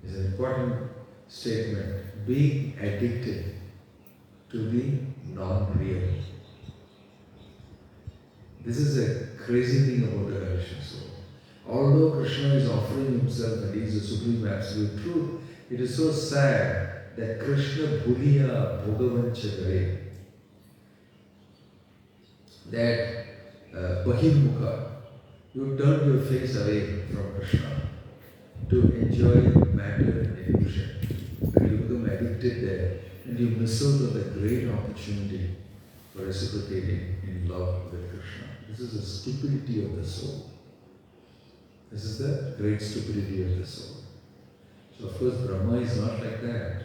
It's an important statement. Being addicted to the non-real. This is a crazy thing about the conditioned soul. Although Krishna is offering himself and he is the supreme absolute truth, it is so sad that Krishna bhuliya bhogavancha gare, that bahimukha, you turn your face away from Krishna to enjoy matter and illusion, and you become addicted there, and you miss out on the great opportunity for reciprocating in love with Krishna. This is the stupidity of the soul. This is the great stupidity of the soul. So of course Brahma is not like that.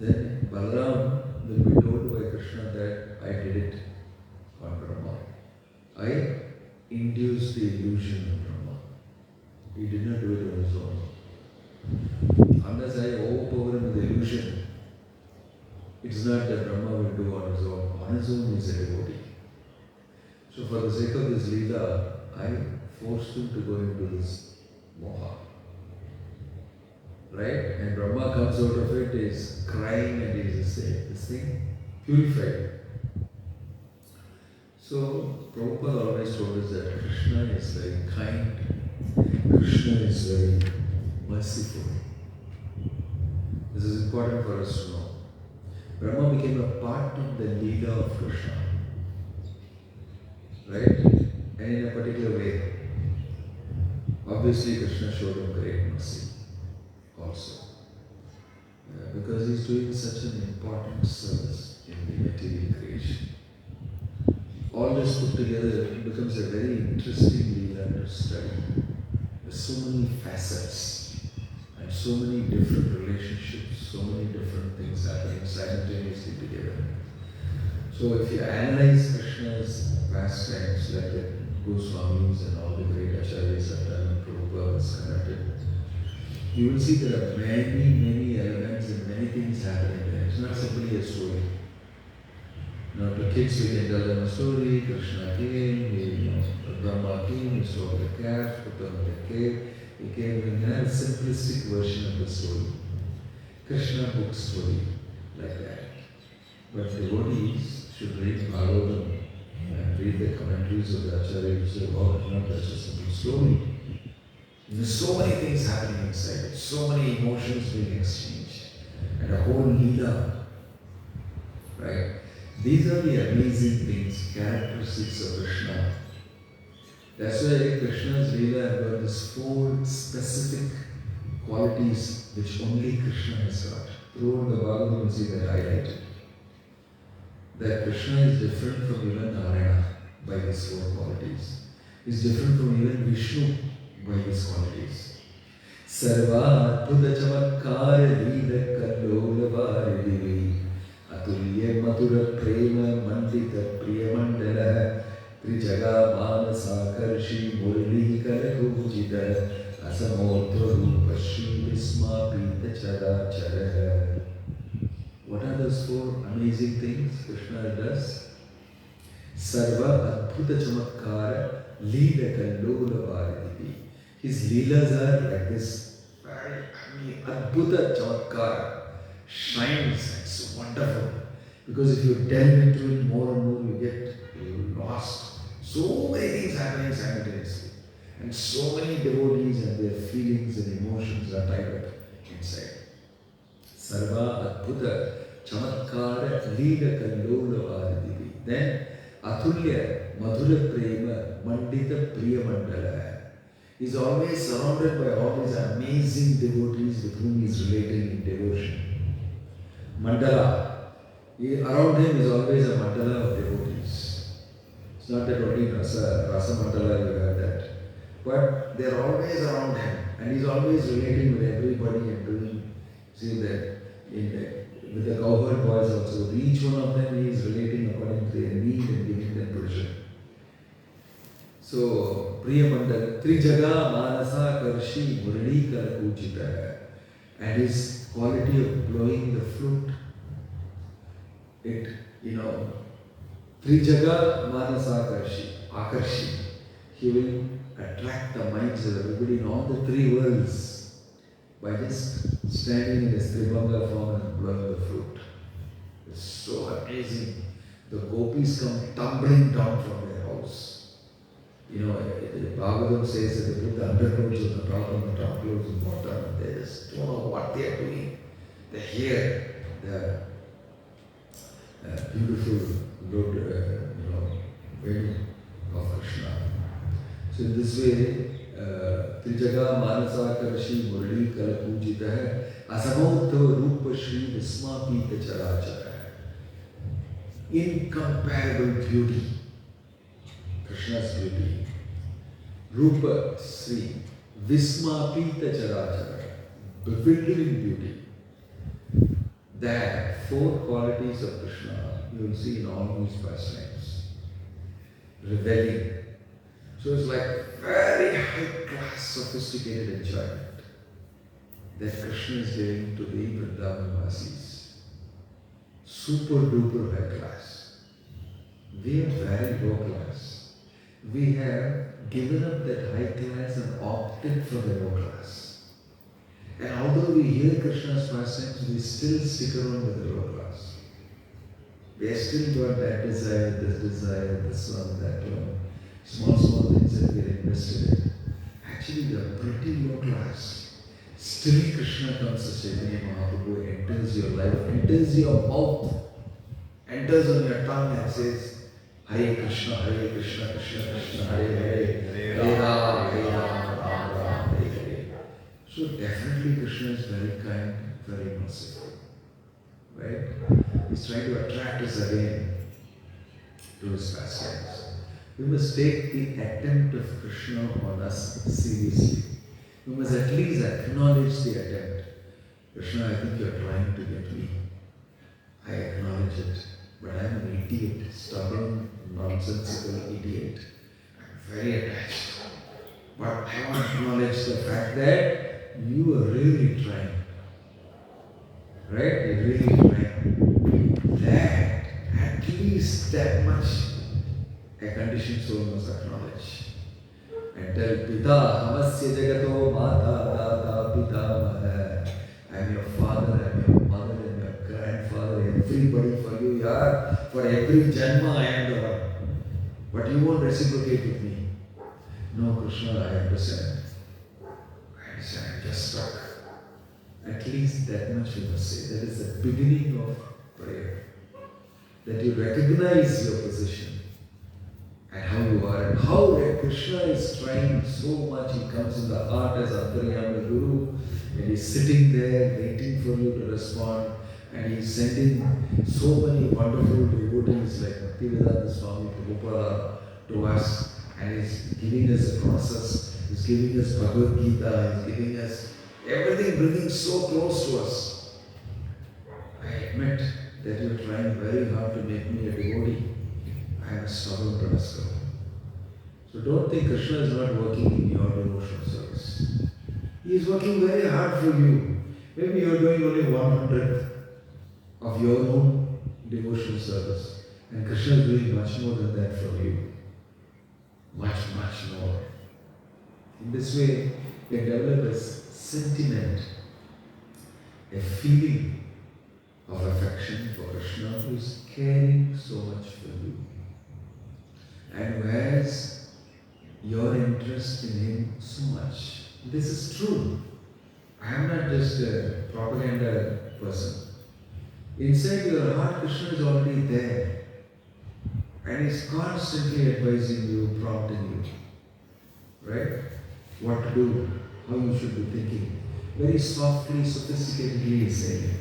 Then Balaram will be told by Krishna that I did it on Brahma. I induced the illusion of Brahma. He did not do it on his own. Unless I overpower him with illusion, it's not that Brahma will do on his own. On his own he is a devotee. So for the sake of this Leela, I forced him to go into this moha. Right? And Brahma comes out of it, is crying and he is saying, this thing purified. So Prabhupada always told us that Krishna is very kind. Krishna is very merciful. This is important for us to know. Brahma became a part of the Leela of Krishna. Right? And in a particular way. Obviously Krishna showed him great mercy also. Because he's doing such an important service in the material creation. All this put together becomes a very interesting Leela to study. There's so many facets and so many different relationships, so many different things happening simultaneously together. So if you analyze Krishna's pastimes like the Goswamis and all the great acharyas have done and Prabhupada has conducted, you will see there are many elements and many things happening there. It's not simply a story. Now to kids we can tell them a story, Krishna came, Brahma came, he stole the calf, put them in the cave, he came in a simplistic version of the story. Krishna book story, like that. But devotees should read Bhagwatam and read the commentaries of the Acharya to say, oh, it's not just a simple story. There's so many things happening inside it, so many emotions being exchanged, and a whole Leela. Right? These are the amazing things, characteristics of Krishna. That's why Krishna's Leela have got these 4 specific qualities which only Krishna has got. Throughout the Bhagavatam, you see that highlighted. That Krishna is different from even Narayana by these 4 qualities. He's different from even Vishnu by these qualities. Sarva Adbhuta Chamatkara Leela Kallola Varidivi Atulya Madhura Prema Mandita Priya Mandala Trijaga Manasa Karshi Murli Karakujita Asamodha Rupa Shri Visma Pita Chara Chara. What are those 4 amazing things Krishna does? Sarva Adbhuta Chamatkara Leela Kallola Varidivi. His leelas are like this, very Adbhuta Chamatkara, shines, it's wonderful. Because if you delve into it more and more, you get lost. So many things happening simultaneously. And so many devotees and their feelings and emotions are tied up inside. Sarva Adbhuta Chamatkara Leela Kallola Vadivi. Then Atulya Madhura Prema Mandita Priya Mandala. He's always surrounded by all these amazing devotees with whom he's relating in devotion. Mandala. Around him is always a mandala of devotees. It's not that only Rasa Mandala you have that. But they're always around him. And he's always relating with everybody and doing, see that with the cowherd boys also. With each one of them he is relating according to their need and giving them pleasure. So, Priya Mandala, Trijaga Manasa Karshi Murali Karakuchita. And his quality of blowing the flute, Trijaga Manasa Akarshi. He will attract the minds of everybody in all the three worlds by just standing in his Tribhanga form and blowing the flute. It's so amazing. The gopis come tumbling down from their house. The Bhagwatam says that they put the underclothes on the top and the top clothes on the bottom, and they just don't know what they are doing. They hear the beautiful Venu of Krishna. So in this way, Trijaga Manasa Karshi Murali Kalapujita Asamauttava Rupa Shri Vismapita Charachara. Incomparable beauty. Krishna's beauty. Rupa Sri Vismapita Charachara. Bewildering beauty. There, 4 qualities of Krishna you will see in all these pastimes. Reveling. So it's like very high class, sophisticated enjoyment that Krishna is giving to the Vrindavan Vasis. Super duper high class. We are very low class. We have given up that high class and opted for the low class. And although we hear Krishna's pastimes, we still stick around with the low class. We have still got that desire, this one, that one. Small things that we are invested in. Actually, we are pretty low class. Still, Krishna comes to Chaitanya Mahaprabhu, enters your life, enters your mouth, enters on your tongue and says, Hare Krishna, Krishna Krishna, Hare Hare, Hare Rama, Rama Rama, Hare Hare. So definitely Krishna is very kind, very merciful. Right? He's trying to attract us again to his pastimes. We must take the attempt of Krishna on us seriously. We must at least acknowledge the attempt. Krishna, I think you're trying to get me. I acknowledge it. But I'm an idiot, stubborn, nonsensical idiot. I'm very attached. But I want to acknowledge the fact that you are really trying. Right? You're really trying. That, at least that much, a conditioned soul must acknowledge. And tell Pita, Hamasya Jagato Mata Data Pita. I am your father, I am your mother, I am your grandfather, everybody for you, yaar. For every Janma I am the one. But you won't reciprocate with me. No, Krishna, I understand. I understand, I'm just stuck. At least that much you must say. That is the beginning of prayer. That you recognize your position and how you are, and how Krishna is trying so much. He comes in the heart as Antaryami Guru, and he's sitting there waiting for you to respond, and he's sending so many wonderful devotees like Bhaktivinoda Swami Prabhupada to us, and he's giving us a process, he's giving us Bhagavad Gita, he's giving us everything, bringing so close to us. I admit that you're trying very hard to make me a devotee. I am a stubborn rascal. So don't think Krishna is not working in your devotional service. He is working very hard for you. Maybe you are doing only 1/100 of your own devotional service. And Krishna is doing much more than that for you. Much, much more. In this way, you can develop a sentiment, a feeling of affection for Krishna who is caring so much for you. And who has your interest in him so much. This is true. I am not just a propaganda person. Inside your heart, Krishna is already there. And he's constantly advising you, prompting you. Right? What to do, how you should be thinking. Very softly, sophisticatedly he is saying it.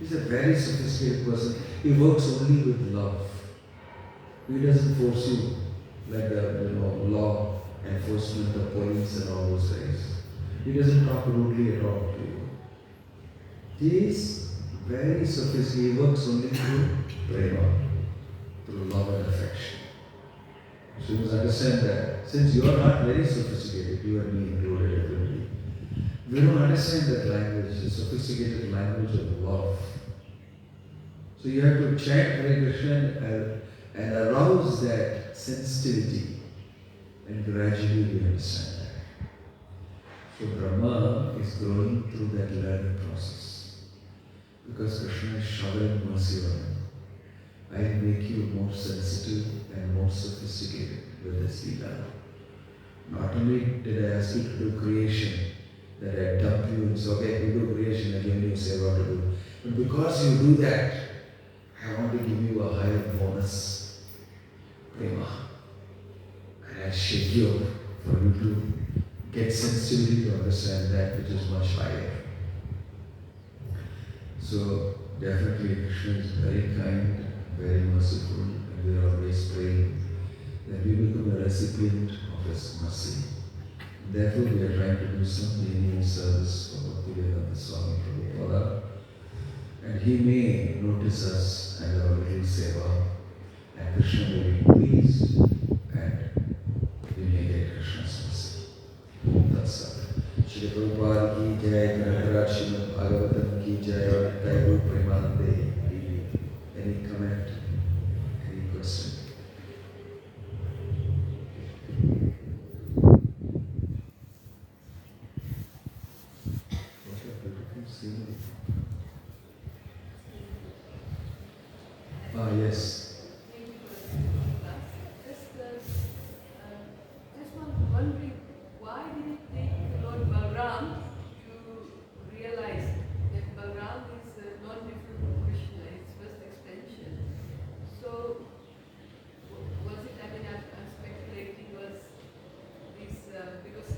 He's a very sophisticated person. He works only with love. He doesn't force you like the law enforcement of police and all those guys. He doesn't talk rudely at all to you. He is very sophisticated. He works only through prema, through love and affection. So you must understand that since you are not very sophisticated, you and me included, everybody, we don't understand that language, the sophisticated language of love. So you have to chant Hare Krishna and arouse that sensitivity, and gradually we understand that. So Brahma is going through that learning process because Krishna is showering mercy on him. I will make you more sensitive and more sophisticated with this Leela. Not only did I ask you to do creation, that I dump you and say, okay, you do creation again, you say what to do. But because you do that, I want to give you a higher bonus, prema. And I shake you up for you to get sensitivity to understand that which is much higher. So definitely Krishna is very kind, very merciful, and we are always praying that we become a recipient of His mercy. Therefore, we are trying to do some menial service for Bhaktivinoda Swami Prabhupada, and he may notice us and our little seva, and Krishna will be pleased, and we may get Krishna's mercy. That's all. Shri Prabhupada ki jai, Maharaj Srimad Bhagwatam ki jai, Taibu Premanande. Any comment? Any question? Yes. Just wondering, why did it take the Lord Balram to realize that Balram is non-different from Krishna, its first extension? So, was it, I mean, I'm speculating, was this, because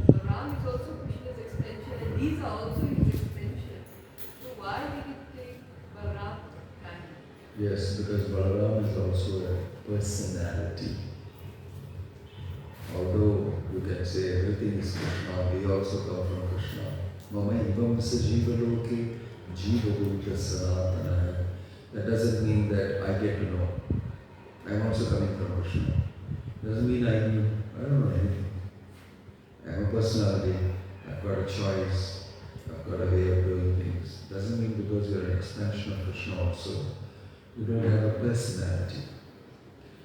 Balram is also Krishna's extension and these are also his extension. So why did it take Balram time? Yes, because Balaram is also a personality. Although you can say everything is Krishna, we also come from Krishna. Mama ivam sa jiva loke jiva bhuta sanatana. That doesn't mean that I get to know. I'm also coming from Krishna. Doesn't mean I don't know anything. I'm a personality. I've got a choice. I've got a way of doing things. Doesn't mean because you're an expansion of Krishna also, you don't have a personality.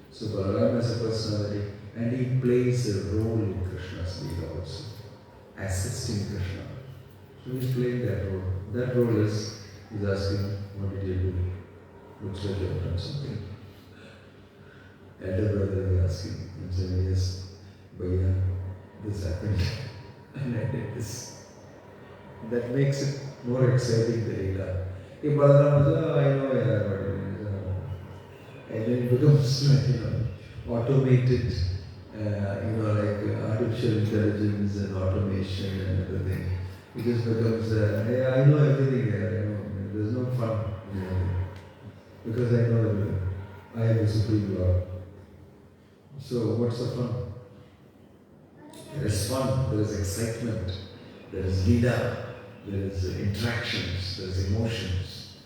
So Balaram has a personality and he plays a role in Krishna's Leela also, assisting Krishna. So he's playing that role. That role is, he's asking, what did you do? Looks like you have done something. Elder brother is asking, and saying, yes, Bhaiya, this happened, and I did this. That makes it more exciting, the Leela. If Balaram says, oh, I know, yeah, what it is. And then it becomes like, automated, like artificial intelligence and automation and everything. It just becomes, hey, I know everything here, there's no fun in it. Because I know everything. I am the Supreme Lord. So what's the fun? There is fun, there is excitement, there is leela, there is interactions, there is emotions,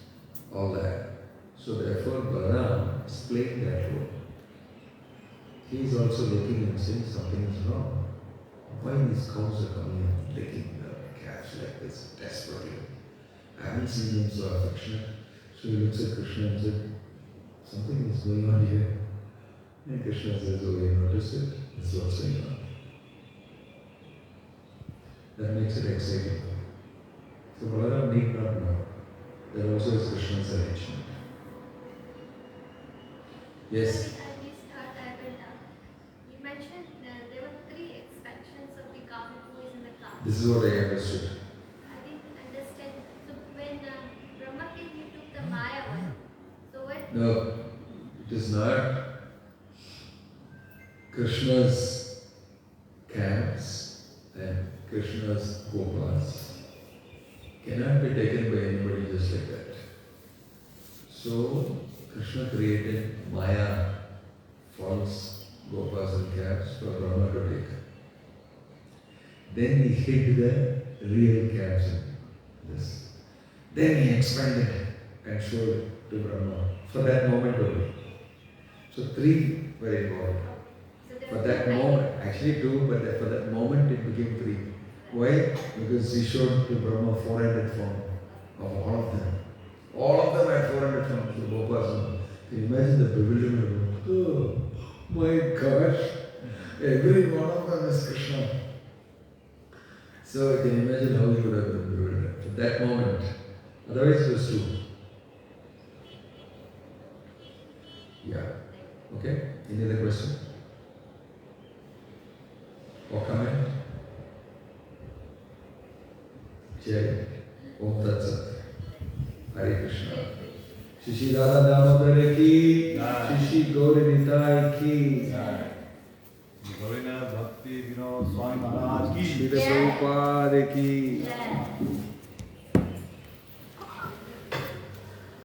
all that. So therefore Balaram is playing that role. He is also looking and saying something is wrong. Why these cows are coming and licking the calves like this desperately? I haven't seen him so affectionate. So he looks at Krishna and said, something is going on here. And Krishna says, oh, you noticed it? This is what's going on. That makes it exciting. So Balaram need not know. That also is Krishna's arrangement. Yes? You mentioned there were This is what I understood. I didn't understand. So when Brahma came, he took the Maya one. So what? No, it is not Krishna's camps and Krishna's gopas cannot be taken by anybody just like that. So Krishna created Maya, false gopas and camps for Brahma to take. Then he hid the real camps in this. Then he expanded and showed to Brahma for that moment only. So three were involved. So there For was that no moment, actually two, but for that moment it became three. Why? Because he showed to Brahma 400 forms of all of them. All of them had 400 forms, the Gopas. Can you imagine the bewilderment? Oh my gosh, every one of them is Krishna. So can you imagine how he would have been bewildered at that moment? Otherwise it was two. Yeah. Okay? Any other question? Or comment? Jai. Om Tat Sat. Hare Krishna. Shishi Radha Damodara ki. Shishi Gauri Nitai ki. Bhaktivinoda Swami Maharaj ki. Srila Prabhupada ki. Yeah.